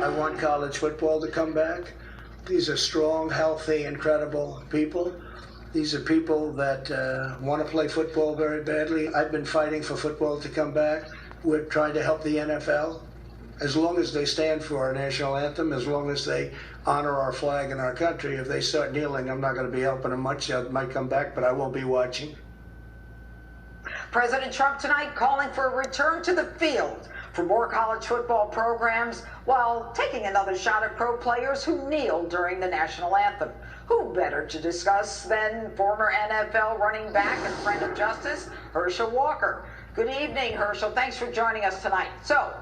I want college football to come back. These are strong, healthy, incredible people. These are people that want to play football very badly. I've been fighting for football to come back. We're trying to help the NFL. As long as they stand for our national anthem, as long as they honor our flag and our country, if they start kneeling, I'm not going to be helping them much. I might come back, but I won't be watching. President Trump tonight calling for a return to the field for more college football programs while taking another shot at pro players who kneel during the national anthem. Who better to discuss than former NFL running back and friend of justice, Herschel Walker. Good evening, Herschel. Thanks for joining us tonight. So,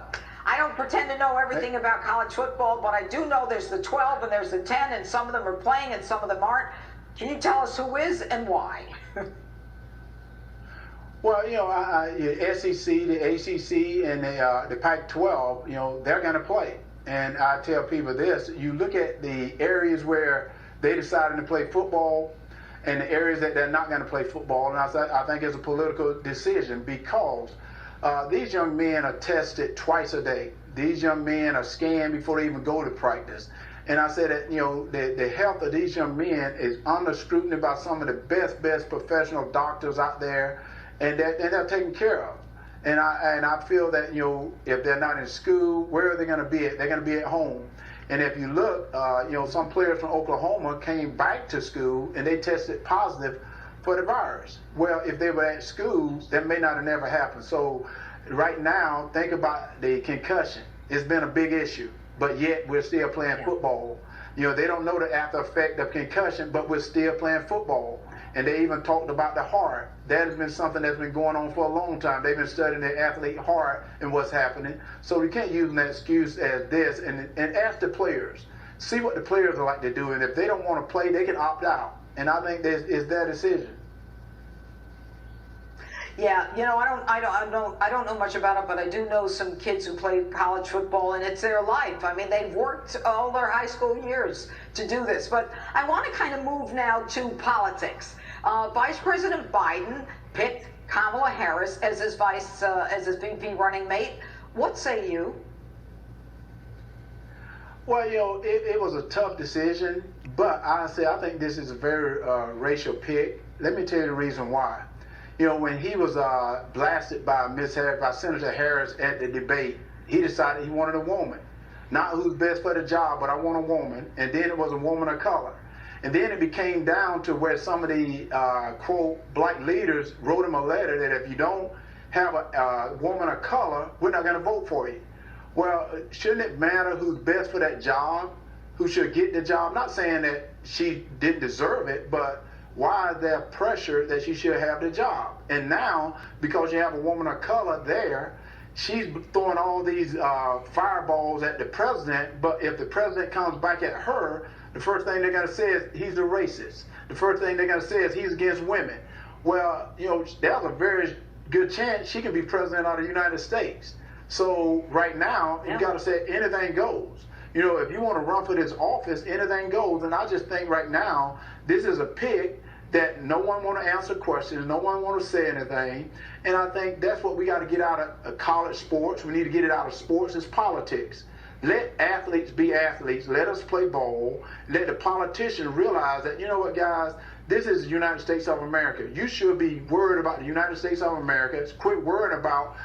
I don't pretend to know everything about college football, but I do know there's the 12 and there's the 10, and some of them are playing and some of them aren't. Can you tell us who is and why? Well, the SEC, the ACC, and the Pac-12, they're going to play. And I tell people this, you look at the areas where they decided to play football and the areas that they're not going to play football, and I think it's a political decision because these young men are tested twice a day. These young men are scanned before they even go to practice. And I said that, the health of these young men is under scrutiny by some of the best professional doctors out there, and they're taken care of. And I feel that, if they're not in school, where are they going to be at? They're going to be at home. And if you look, some players from Oklahoma came back to school and they tested positive for the virus. Well, if they were at school, that may not have never happened. So right now, think about the concussion. It's been a big issue, but yet we're still playing football. They don't know the after effect of concussion, but we're still playing football. And they even talked about the heart. That has been something that's been going on for a long time. They've been studying the athlete heart and what's happening. So we can't use an excuse as this and ask the players. See what the players are like to do. And if they don't want to play, they can opt out. And I think it's their decision. Yeah, I don't know much about it, but I do know some kids who play college football, and it's their life. I mean, they've worked all their high school years to do this. But I want to kind of move now to politics. Vice President Biden picked Kamala Harris as his VP running mate. What say you? Well, it was a tough decision, but honestly, I think this is a very racial pick. Let me tell you the reason why. When he was blasted by Senator Harris at the debate, he decided he wanted a woman. Not who's best for the job, but I want a woman. And then it was a woman of color. And then it became down to where some of the, quote, black leaders wrote him a letter that if you don't have a woman of color, we're not going to vote for you. Well, shouldn't it matter who's best for that job, who should get the job? Not saying that she didn't deserve it, but why is there pressure that she should have the job? And now, because you have a woman of color there, she's throwing all these fireballs at the president, but if the president comes back at her, the first thing they're going to say is he's a racist. The first thing they're going to say is he's against women. Well, there's a very good chance she can be president of the United States. So right now, you got to say anything goes. If you want to run for this office, anything goes. And I just think right now, this is a pick that no one want to answer questions, no one want to say anything. And I think that's what we got to get out of college sports. We need to get it out of sports. It's politics. Let athletes be athletes. Let us play ball. Let the politicians realize that, guys, this is the United States of America. You should be worried about the United States of America. Quit worrying about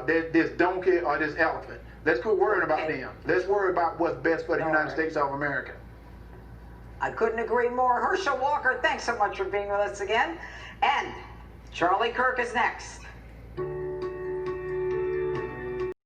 this donkey or this elephant. Let's quit worrying about them. Let's worry about what's best for the United States of America. I couldn't agree more. Herschel Walker, thanks so much for being with us again. And Charlie Kirk is next.